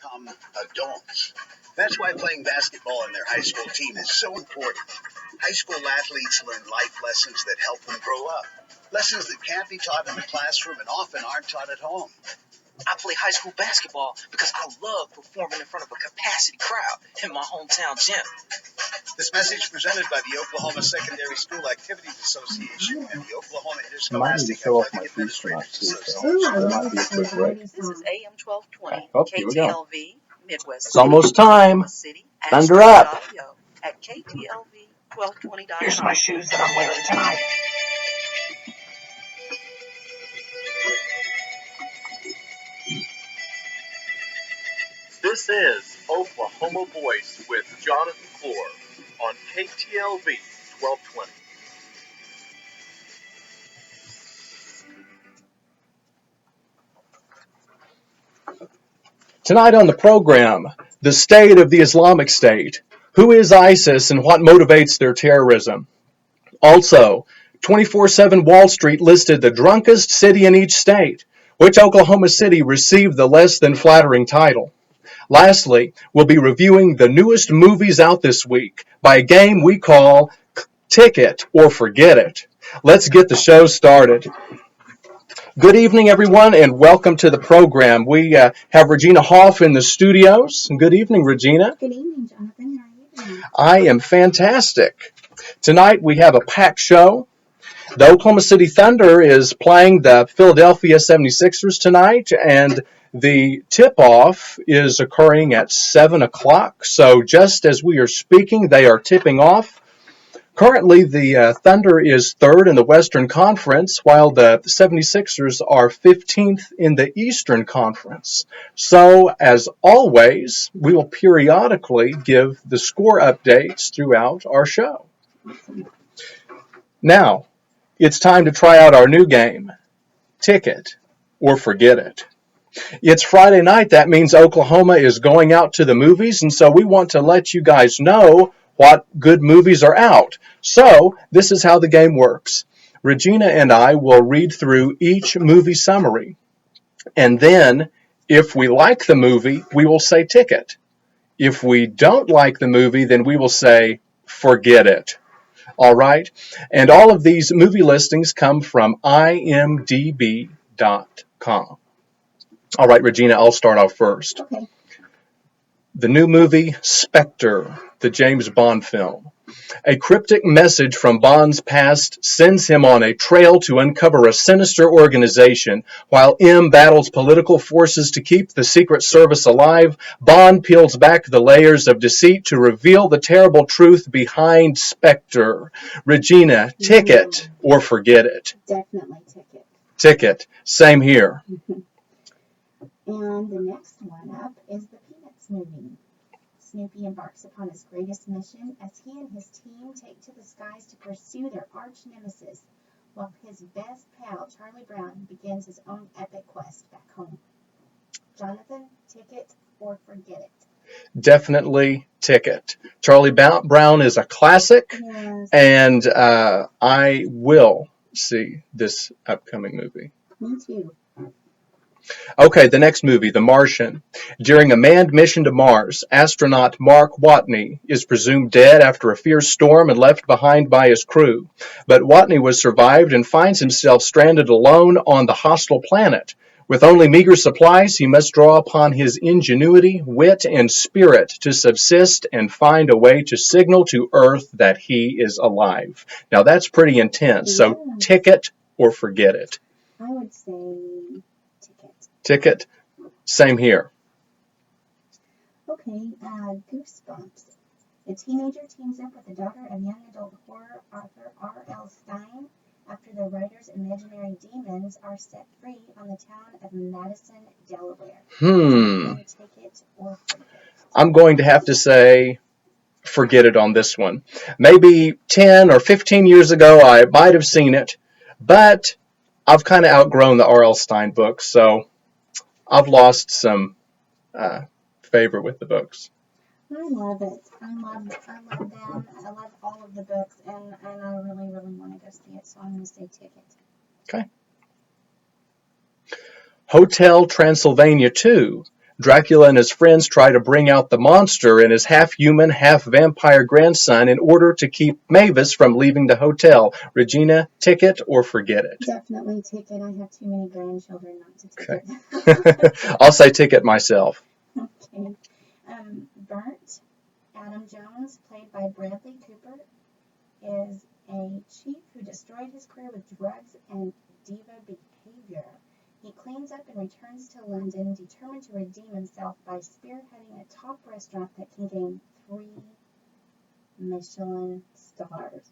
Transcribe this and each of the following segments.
become adults. That's why playing basketball in their high school team is so important. High school athletes learn life lessons that help them grow up. Lessons that can't be taught in the classroom and often aren't taught at home. I play high school basketball because I love performing in front of a capacity crowd in my hometown gym. This message presented by the Oklahoma Secondary School Activities Association and the Oklahoma Interscholastic Athletic Administrators Association. This is AM 1220 KTLV Midwest. It's almost time. City. Thunder up. At KTLV1220.com. Here's my shoes that I'm wearing tonight. This is Oklahoma Voice with Jonathan Clour on KTLV 1220. Tonight on the program, the state of the Islamic State. Who is ISIS and what motivates their terrorism? Also, 24/7 Wall Street listed the drunkest city in each state, which Oklahoma City received the less than flattering title. Lastly, we'll be reviewing the newest movies out this week by a game we call Ticket or Forget It. Let's get the show started. Good evening, everyone, and welcome to the program. We have Regina Hoff in the studios. Good evening, Regina. Good evening, Jonathan. How are you doing? I am fantastic. Tonight we have a packed show. The Oklahoma City Thunder is playing the Philadelphia 76ers tonight, and the tip-off is occurring at 7 o'clock. So just as we are speaking, they are tipping off. Currently, the Thunder is third in the Western Conference, while the 76ers are 15th in the Eastern Conference. So, as always, we will periodically give the score updates throughout our show. Now, it's time to try out our new game, Ticket or Forget It. It's Friday night. That means Oklahoma is going out to the movies, and so we want to let you guys know what good movies are out. So, this is how the game works. Regina and I will read through each movie summary, and then, if we like the movie, we will say Ticket. If we don't like the movie, then we will say Forget It. All right? And all of these movie listings come from imdb.com. All right, Regina, I'll start off first. Okay. The new movie, Spectre, the James Bond film. A cryptic message from Bond's past sends him on a trail to uncover a sinister organization. While M battles political forces to keep the Secret Service alive, Bond peels back the layers of deceit to reveal the terrible truth behind Spectre. Regina, Ticket or Forget It? Definitely Ticket. Ticket. Same here. And the next one up is the Peanuts movie. Snoopy embarks upon his greatest mission as he and his team take to the skies to pursue their arch nemesis, while his best pal, Charlie Brown, begins his own epic quest back home. Jonathan, Ticket or Forget It? Definitely Ticket. Charlie Brown is a classic, Yes. and I will see this upcoming movie. Me too. Okay, the next movie, The Martian. During a manned mission to Mars, astronaut Mark Watney is presumed dead after a fierce storm and left behind by his crew. But Watney was survived and finds himself stranded alone on the hostile planet. With only meager supplies, he must draw upon his ingenuity, wit, and spirit to subsist and find a way to signal to Earth that he is alive. Now, that's pretty intense, so Ticket or Forget It? I would say Ticket. Same here. Okay, Goosebumps. The teenager teams up with the daughter of young adult horror author R.L. Stein after the writer's imaginary demons are set free on the town of Madison, Delaware. Ticket or Forget It? I'm going to have to say Forget It on this one. Maybe 10 or 15 years ago I might have seen it, but I've kind of outgrown the R.L. Stein books, so I've lost some favor with the books. I love it. I love them. I love all of the books, and I really, really want to go see it, so I'm going to say Ticket. Okay. Hotel Transylvania 2, Dracula and his friends try to bring out the monster and his half-human, half-vampire grandson in order to keep Mavis from leaving the hotel. Regina, ticket or forget it? Definitely ticket. I have too many grandchildren not to ticket. Okay. I'll say ticket myself. Okay. Burnt. Adam Jones, played by Bradley Cooper, is a chief who destroyed his career with drugs and diva behavior. He cleans up and returns to London, determined to redeem himself by spearheading a top restaurant that can gain 3 Michelin stars.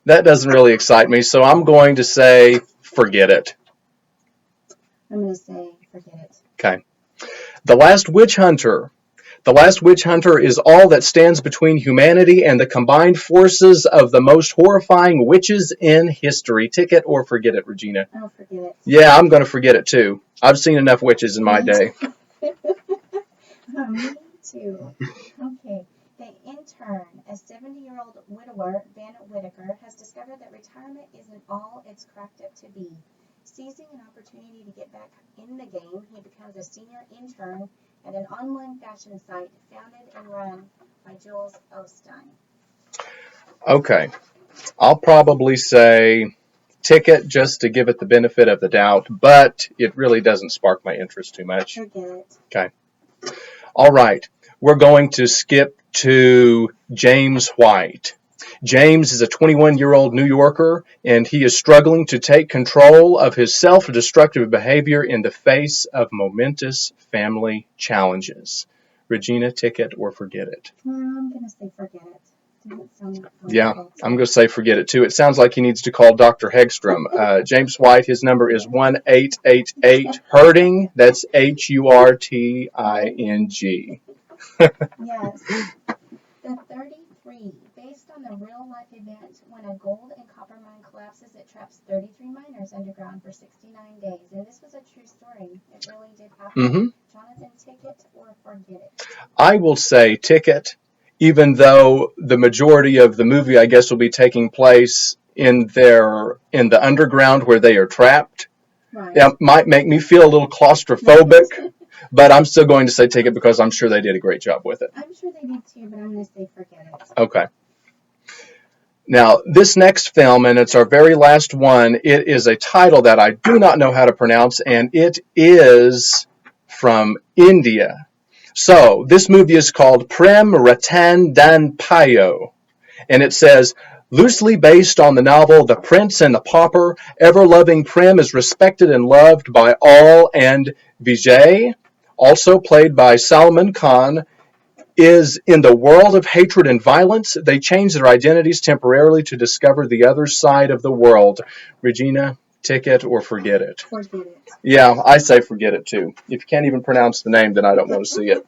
That doesn't really excite me, so I'm going to say forget it. I'm going to say forget it. Okay. The Last Witch Hunter. The Last Witch Hunter is all that stands between humanity and the combined forces of the most horrifying witches in history. Ticket or forget it, Regina? I'll forget it. Yeah, I'm going to forget it too. I've seen enough witches in my day. Me too. Okay. The Intern, a 70-year-old widower, Ben Whitaker, has discovered that retirement isn't all it's cracked up to be. Seizing an opportunity to get back in the game, he becomes a senior intern at an online fashion site founded and run by Jules Osteen. Okay. I'll probably say ticket just to give it the benefit of the doubt, but it really doesn't spark my interest too much. Forget it. Okay. All right. We're going to skip to James White. James is a 21-year-old New Yorker, and he is struggling to take control of his self-destructive behavior in the face of momentous family challenges. Regina, ticket or forget it? I'm going to say forget it. Doesn't sound like Yeah, comfortable. I'm going to say forget it too. It sounds like he needs to call Dr. Hegstrom. James White, his number is 1888 hurting. That's HURTING. Yes. The 33, based on the real-life event when a gold and copper mine collapses, it traps 33 miners underground for 69 days. And this was a true story. It really did happen. Mm-hmm. Jonathan, ticket or forget it? I will say ticket, even though the majority of the movie, I guess, will be taking place in the underground where they are trapped. Right. It might make me feel a little claustrophobic, but I'm still going to say ticket because I'm sure they did a great job with it. I'm sure they did too, but I'm going to say forget it. Okay. Now, this next film, and it's our very last one, it is a title that I do not know how to pronounce, and it is from India. So, this movie is called Prem Ratan Dan Payo, and it says, loosely based on the novel The Prince and the Pauper, ever-loving Prem is respected and loved by all, and Vijay, also played by Salman Khan, is in the world of hatred and violence. They change their identities temporarily to discover the other side of the world. Regina, ticket or forget it? Forget it. Yeah, I say forget it too. If you can't even pronounce the name, then I don't want to see it.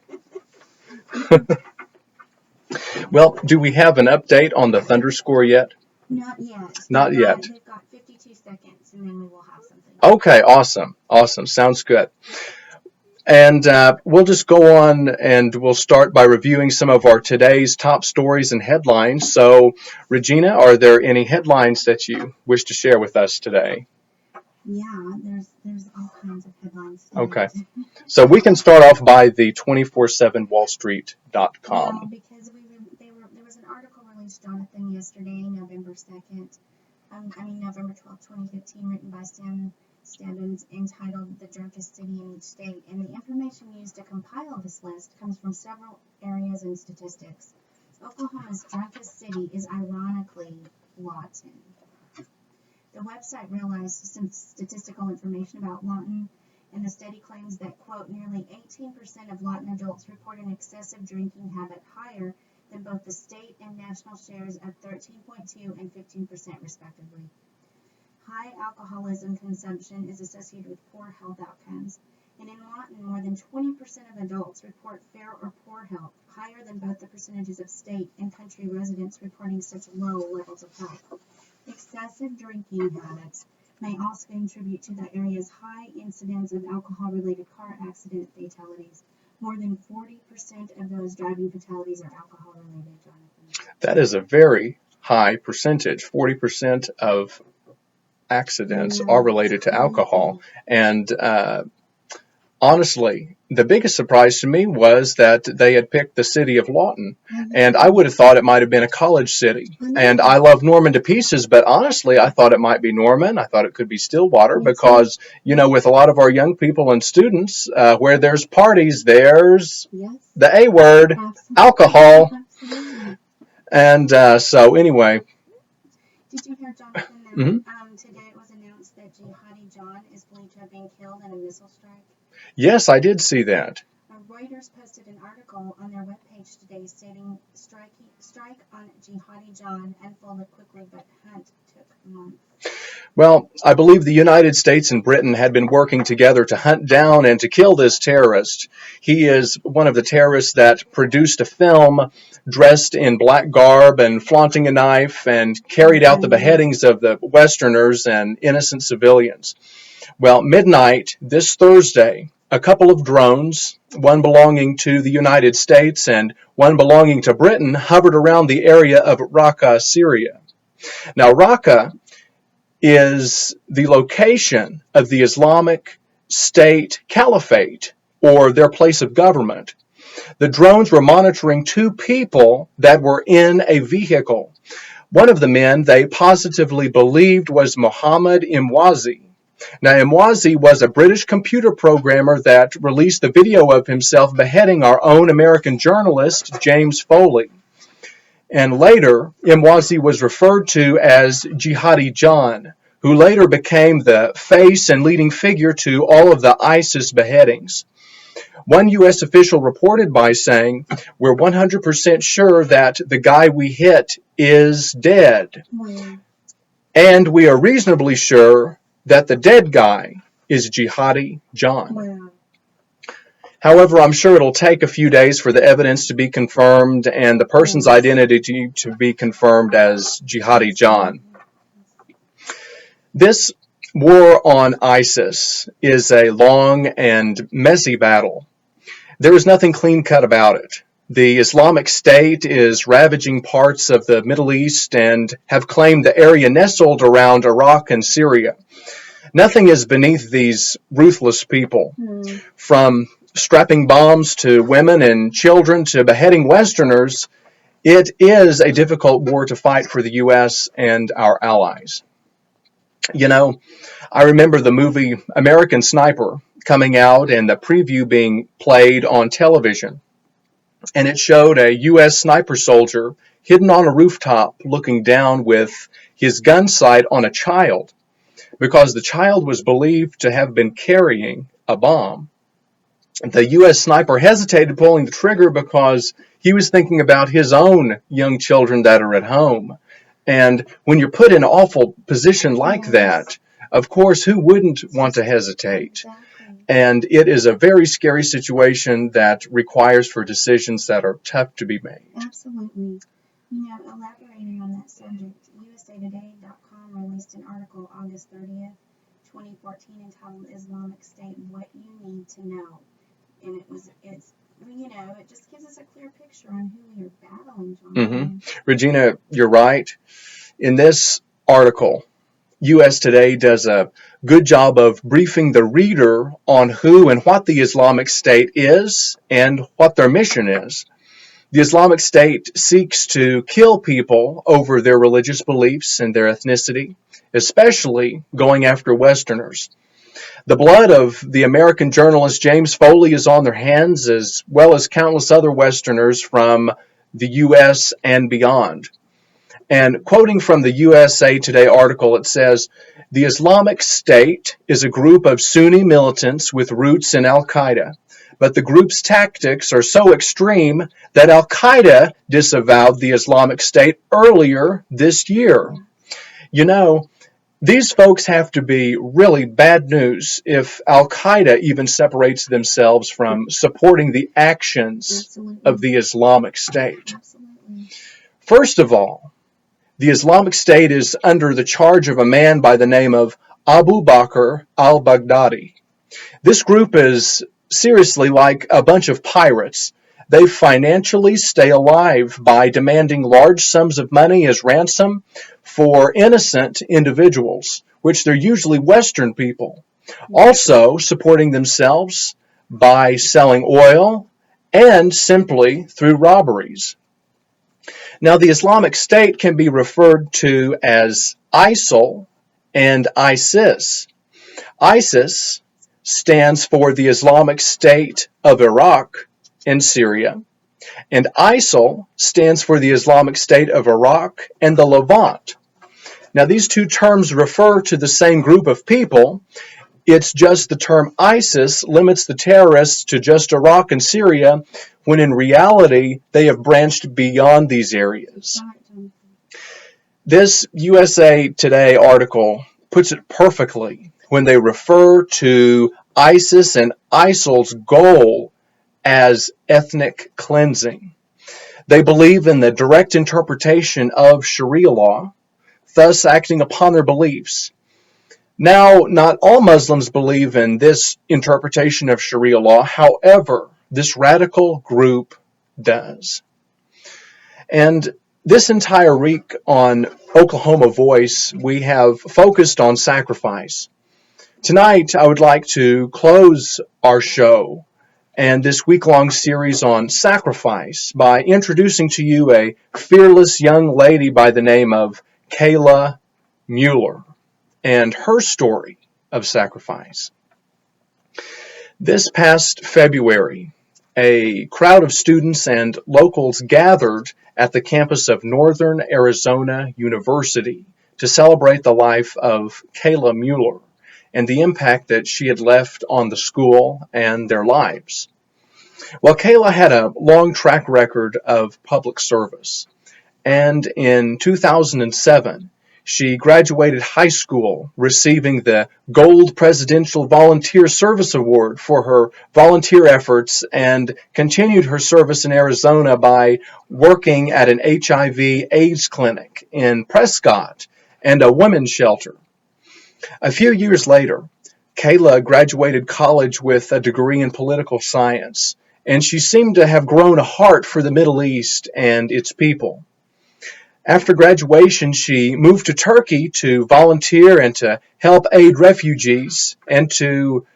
Well, do we have an update on the Thunder score yet? Not yet. Not yet. We've got 52 seconds, and then we will have something. Okay, awesome. Awesome. Sounds good. And we'll just go on and we'll start by reviewing some of our today's top stories and headlines. So, Regina, are there any headlines that you wish to share with us today? Yeah, there's all kinds of headlines today. Okay. So we can start off by the 247wallstreet.com. Well, because there was an article released, Jonathan, yesterday, November 12th, 2015, written by Stan Stebbins, entitled The Drunkest City in Each State. And the information used to compile this list comes from several areas and statistics. Oklahoma's drunkest city is ironically Lawton. The website realized some statistical information about Lawton, and the study claims that, quote, nearly 18% of Lawton adults report an excessive drinking habit higher than both the state and national shares of 13.2 and 15% respectively. High alcoholism consumption is associated with poor health outcomes, and in Lawton, more than 20% of adults report fair or poor health, higher than both the percentages of state and country residents reporting such low levels of health. Excessive drinking habits may also contribute to the area's high incidence of alcohol-related car accident fatalities. More than 40% of those driving fatalities are alcohol-related, Jonathan. That is a very high percentage. 40% of accidents are related to alcohol. And honestly, the biggest surprise to me was that they had picked the city of Lawton. And I would have thought it might have been a college city. And I love Norman to pieces, but honestly, I thought it might be Norman. I thought it could be Stillwater because, with a lot of our young people and students, where there's parties, there's the A word, alcohol. And so anyway. Did you hear, Jonathan, that today it was announced that Jihadi John is believed to have been killed in a missile strike? Yes, I did see that. Reuters posted an article on their webpage today stating strike on Jihadi John unfolded quickly, but hunt took months. Well, I believe the United States and Britain had been working together to hunt down and to kill this terrorist. He is one of the terrorists that produced a film dressed in black garb and flaunting a knife and carried out the beheadings of the Westerners and innocent civilians. Well, midnight this Thursday, a couple of drones, one belonging to the United States and one belonging to Britain, hovered around the area of Raqqa, Syria. Now, Raqqa is the location of the Islamic State Caliphate, or their place of government. The drones were monitoring two people that were in a vehicle. One of the men they positively believed was Mohammed Imwazi. Now, Imwazi was a British computer programmer that released the video of himself beheading our own American journalist, James Foley. And later, Imwazi was referred to as Jihadi John, who later became the face and leading figure to all of the ISIS beheadings. One U.S. official reported by saying, "We're 100% sure that the guy we hit is dead. And we are reasonably sure that the dead guy is Jihadi John." However, I'm sure it'll take a few days for the evidence to be confirmed and the person's identity to be confirmed as Jihadi John. This war on ISIS is a long and messy battle. There is nothing clean-cut about it. The Islamic State is ravaging parts of the Middle East and have claimed the area nestled around Iraq and Syria. Nothing is beneath these ruthless people, from strapping bombs to women and children to beheading Westerners. It is a difficult war to fight for the U.S. and our allies. I remember the movie American Sniper coming out and the preview being played on television. And it showed a U.S. sniper soldier hidden on a rooftop looking down with his gun sight on a child, because the child was believed to have been carrying a bomb. The U.S. sniper hesitated pulling the trigger because he was thinking about his own young children that are at home. And when you're put in an awful position like that, of course, who wouldn't want to hesitate? And it is a very scary situation that requires for decisions that are tough to be made. Absolutely. Elaborating on that subject, USAtoday.com released an article August 30th, 2014 entitled Islamic State, What You Need to Know. And it just gives us a clear picture on who we are battling, John. Regina, you're right. In this article, U.S. Today does a good job of briefing the reader on who and what the Islamic State is and what their mission is. The Islamic State seeks to kill people over their religious beliefs and their ethnicity, especially going after Westerners. The blood of the American journalist James Foley is on their hands, as well as countless other Westerners from the U.S. and beyond. And quoting from the USA Today article, it says, "The Islamic State is a group of Sunni militants with roots in Al-Qaeda, but the group's tactics are so extreme that Al-Qaeda disavowed the Islamic State earlier this year." These folks have to be really bad news if Al-Qaeda even separates themselves from supporting the actions of the Islamic State. First of all, the Islamic State is under the charge of a man by the name of Abu Bakr al-Baghdadi. This group is seriously like a bunch of pirates. They financially stay alive by demanding large sums of money as ransom for innocent individuals, which they're usually Western people. Also supporting themselves by selling oil, and simply through robberies. Now, the Islamic State can be referred to as ISIL and ISIS. ISIS stands for the Islamic State of Iraq and Syria, and ISIL stands for the Islamic State of Iraq and the Levant. Now, these two terms refer to the same group of people. It's just the term ISIS limits the terrorists to just Iraq and Syria, when in reality they have branched beyond these areas. This USA Today article puts it perfectly when they refer to ISIS and ISIL's goal as ethnic cleansing. They believe in the direct interpretation of Sharia law, thus acting upon their beliefs. Now, not all Muslims believe in this interpretation of Sharia law. However, this radical group does. And this entire week on Oklahoma Voice, we have focused on sacrifice. Tonight, I would like to close our show and this week-long series on sacrifice by introducing to you a fearless young lady by the name of Clour and her story of sacrifice. This past February, a crowd of students and locals gathered at the campus of Northern Arizona University to celebrate the life of Clour and the impact that she had left on the school and their lives. Well, Clour had a long track record of public service, and in 2007, she graduated high school, receiving the Gold Presidential Volunteer Service Award for her volunteer efforts, and continued her service in Arizona by working at an HIV/AIDS clinic in Prescott and a women's shelter. A few years later, Clour graduated college with a degree in political science, and she seemed to have grown a heart for the Middle East and its people. After graduation, she moved to Turkey to volunteer and to help aid refugees and to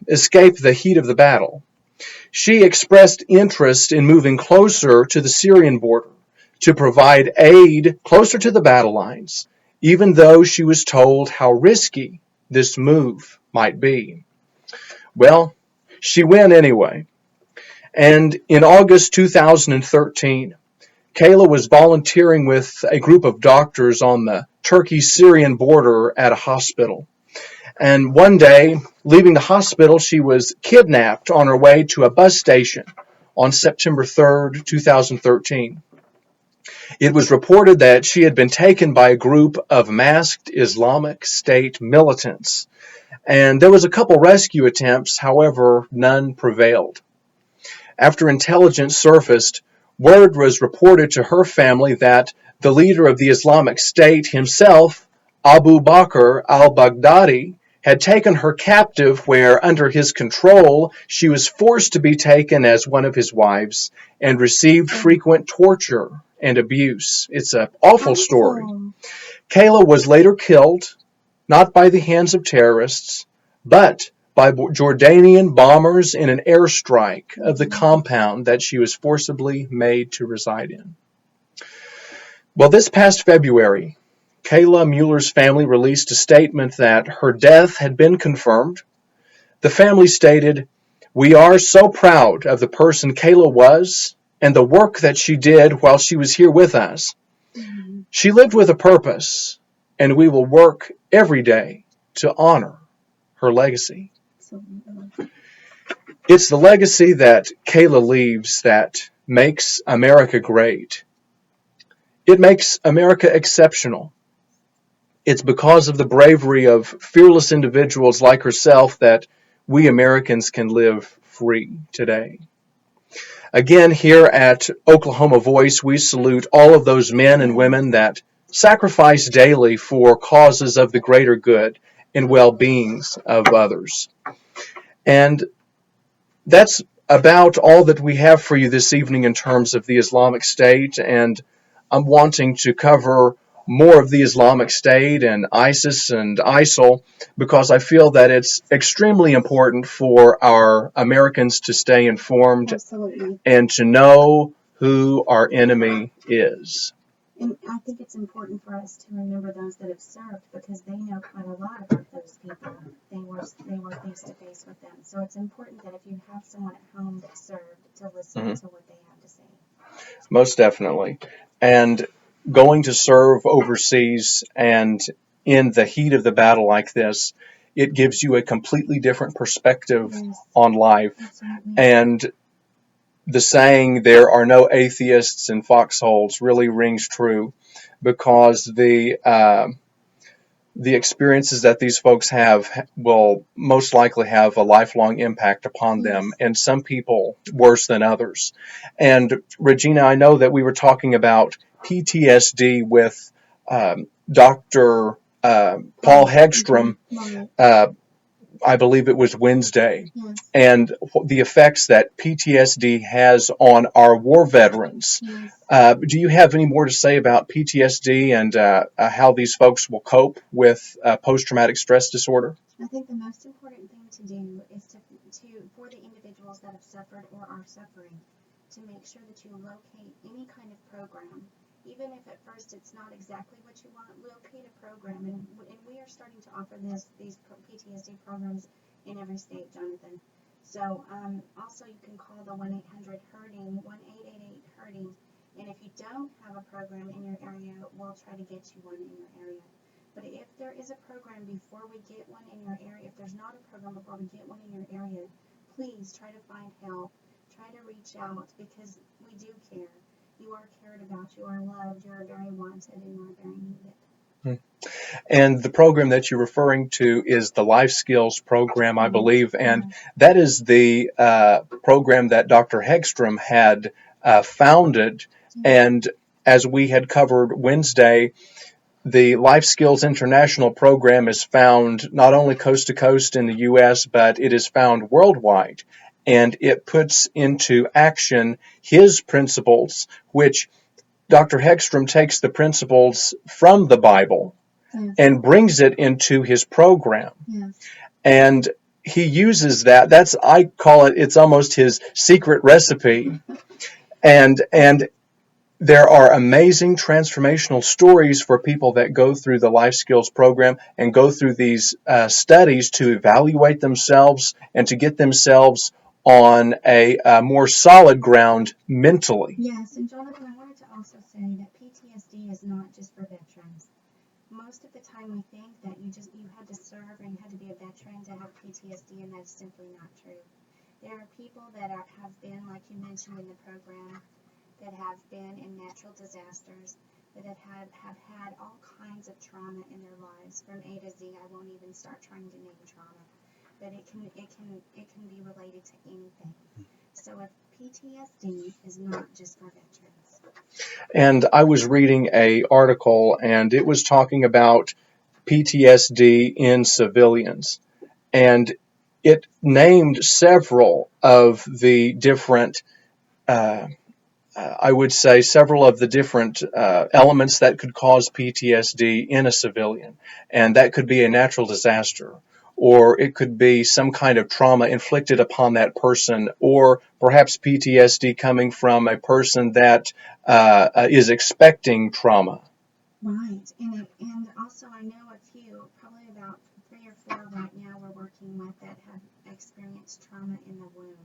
escape the heat of the battle. She expressed interest in moving closer to the Syrian border to provide aid closer to the battle lines, even though she was told how risky this move might be. Well, she went anyway. And in August 2013, Clour was volunteering with a group of doctors on the Turkey-Syrian border at a hospital. And one day, leaving the hospital, she was kidnapped on her way to a bus station on September 3rd, 2013. It was reported that she had been taken by a group of masked Islamic State militants. And there was a couple rescue attempts, however, none prevailed. After intelligence surfaced, word was reported to her family that the leader of the Islamic State himself, Abu Bakr al-Baghdadi, had taken her captive where, under his control, she was forced to be taken as one of his wives and received frequent torture and abuse. It's an awful story. Clour was later killed, not by the hands of terrorists, but by Jordanian bombers in an airstrike of the compound that she was forcibly made to reside in. Well, this past February, Clour's family released a statement that her death had been confirmed. The family stated, "We are so proud of the person Clour was and the work that she did while she was here with us. She lived with a purpose, and we will work every day to honor her legacy." It's the legacy that Clour leaves that makes America great. It makes America exceptional. It's because of the bravery of fearless individuals like herself that we Americans can live free today. Again, here at Oklahoma Voice, we salute all of those men and women that sacrifice daily for causes of the greater good and well-beings of others. And that's about all that we have for you this evening in terms of the Islamic State, and I'm wanting to cover more of the Islamic State and ISIS and ISIL, because I feel that it's extremely important for our Americans to stay informed Absolutely. and to know who our enemy is. And I think it's important for us to remember those that have served, because they know quite a lot about those people. They were face to face with them. So it's important that if you have someone at home that served, to listen to what they have to say. Most definitely. And going to serve overseas and in the heat of the battle like this, it gives you a completely different perspective on life. Absolutely. And the saying, there are no atheists in foxholes, really rings true, because the experiences that these folks have will most likely have a lifelong impact upon them, and some people worse than others. And Regina, I know that we were talking about PTSD with Dr. Paul Hegstrom, I believe it was Wednesday, and the effects that PTSD has on our war veterans. Do you have any more to say about PTSD and how these folks will cope with post-traumatic stress disorder? I think the most important thing to do is to for the individuals that have suffered or are suffering, to make sure that you locate any kind of program. Even if at first it's not exactly what you want, locate a program. And we are starting to offer these PTSD programs in every state, Jonathan. So also you can call the 1-800-HURTING, 1-888-HURTING. And if you don't have a program in your area, we'll try to get you one in your area. But if there is a program before we get one in your area, if there's not a program before we get one in your area, please try to find help. Try to reach out, because we do care. You are cared about, you are loved, you are very wanted, and you are very needed. And the program that you're referring to is the Life Skills program, I believe, and that is the program that Dr. Hegstrom had founded. And as we had covered Wednesday, the Life Skills International program is found not only coast to coast in the U.S., but it is found worldwide. And it puts into action his principles, which Dr. Hegstrom takes the principles from the Bible and brings it into his program. And he uses that. I call it, it's almost his secret recipe. And there are amazing transformational stories for people that go through the Life Skills program and go through these studies to evaluate themselves and to get themselves on a more solid ground mentally. Yes, and Jonathan, I wanted to also say that PTSD is not just for veterans. Most of the time we think that you had to serve or you had to be a veteran to have PTSD, and that's simply not true. There are people that have been, like you mentioned in the program, that have been in natural disasters, that have had all kinds of trauma in their lives, from A to Z. I won't even start trying to name trauma, but it can be related to anything. So if PTSD is not just for veterans. And I was reading an article, and it was talking about PTSD in civilians, and it named several of the different I would say several of the different elements that could cause PTSD in a civilian. And that could be a natural disaster, or it could be some kind of trauma inflicted upon that person, or perhaps PTSD coming from a person that is expecting trauma. Right. And also I know a few, probably about 3 or 4 right now we're working with, that have experienced trauma in the womb.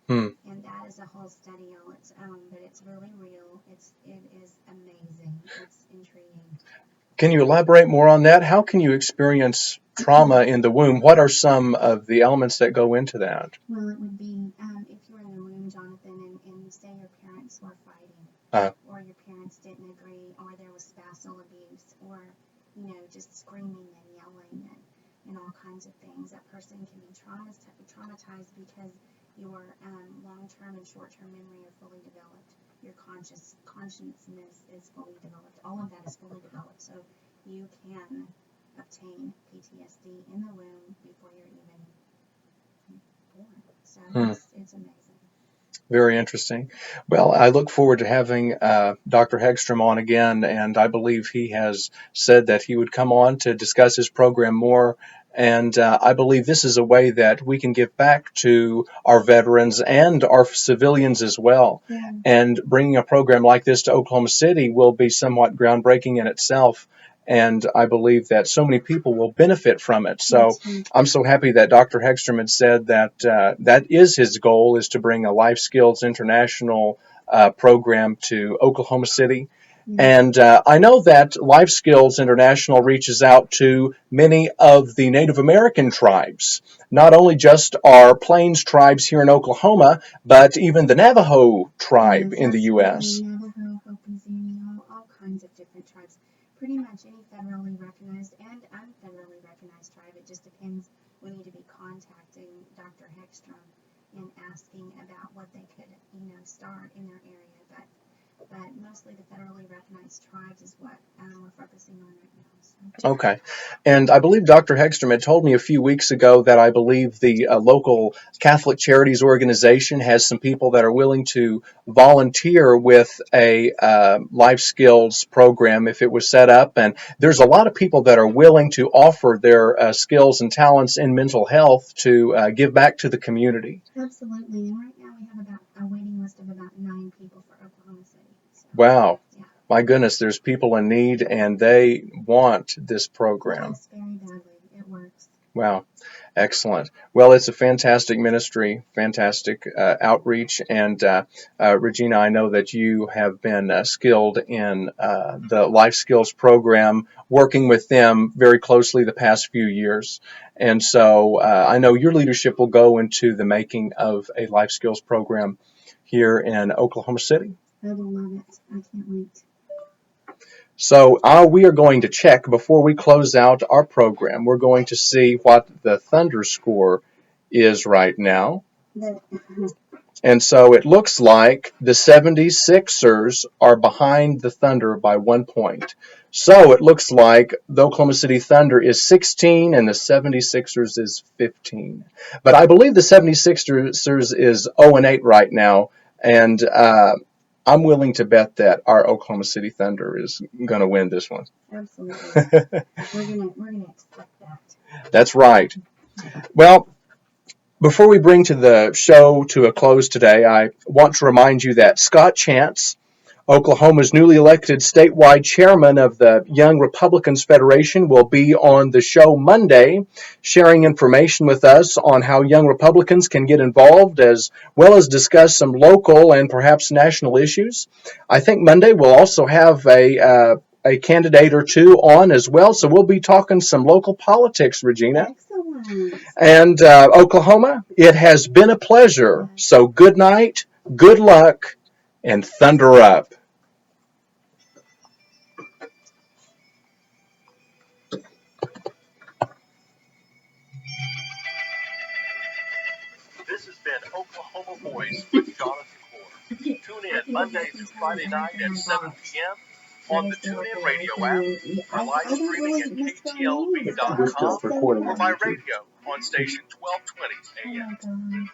And that is a whole study all its own, but it's really real. It is amazing. It's intriguing. Can you elaborate more on that? How can you experience trauma in the womb? What are some of the elements that go into that? Well, it would be if you were in the womb, Jonathan, and say your parents were fighting, or your parents didn't agree, or there was spousal abuse, or just screaming and yelling and all kinds of things. That person can be traumatized because your long-term and short-term memory are fully developed. Your consciousness is fully developed. All of that is fully developed. So you can obtain PTSD in the womb before you're even born. So it's amazing. Very interesting. Well, I look forward to having Dr. Hegstrom on again, and I believe he has said that he would come on to discuss his program more. And I believe this is a way that we can give back to our veterans and our civilians as well. Yeah. And bringing a program like this to Oklahoma City will be somewhat groundbreaking in itself. And I believe that so many people will benefit from it. So That's right. I'm so happy that Dr. Hegstrom had said that that is his goal, is to bring a Life Skills International program to Oklahoma City. And I know that Life Skills International reaches out to many of the Native American tribes, not only just our Plains tribes here in Oklahoma, but even the Navajo tribe Yes, in the U.S. absolutely. Navajo, Hopi, all kinds of different tribes. Pretty much any federally recognized and unfederally recognized tribe. It just depends. We need to be contacting Dr. Hegstrom and asking about what they could, start in their area. But mostly the federally recognized tribes is what we're focusing on right now. So. Okay. And I believe Dr. Hegstrom had told me a few weeks ago that I believe the local Catholic Charities organization has some people that are willing to volunteer with a life skills program if it was set up. And there's a lot of people that are willing to offer their skills and talents in mental health to give back to the community. Absolutely. And right now we have about a waiting list of about 9 people for Oklahoma City. So, Wow. yeah. My goodness, there's people in need and they want this program. Yes, very badly. It works. Wow. Excellent. Well, it's a fantastic ministry, fantastic outreach. And Regina, I know that you have been skilled in the Life Skills program, working with them very closely the past few years. And so I know your leadership will go into the making of a Life Skills program here in Oklahoma City. I will love it. I can't wait. So we are going to check before we close out our program. We're going to see what the Thunder score is right now. And so it looks like the 76ers are behind the Thunder by 1 point. So it looks like the Oklahoma City Thunder is 16 and the 76ers is 15. But I believe the 76ers is 0-8 right now. And I'm willing to bet that our Oklahoma City Thunder is going to win this one. Absolutely. We're gonna expect that. That's right. Well, before we bring to the show to a close today, I want to remind you that Scott Chance, Oklahoma's newly elected statewide chairman of the Young Republicans Federation, will be on the show Monday, sharing information with us on how young Republicans can get involved, as well as discuss some local and perhaps national issues. I think Monday we'll also have a candidate or two on as well, so we'll be talking some local politics, Regina. Excellent. And Oklahoma, it has been a pleasure. So good night, good luck, and thunder up. This has been Oklahoma Voice with Jonathan Clour. Tune in Monday through Friday night at 7 p.m. on the TuneIn Radio app, or live streaming at KTLV.com, or by radio on station 1220 AM. Oh my God.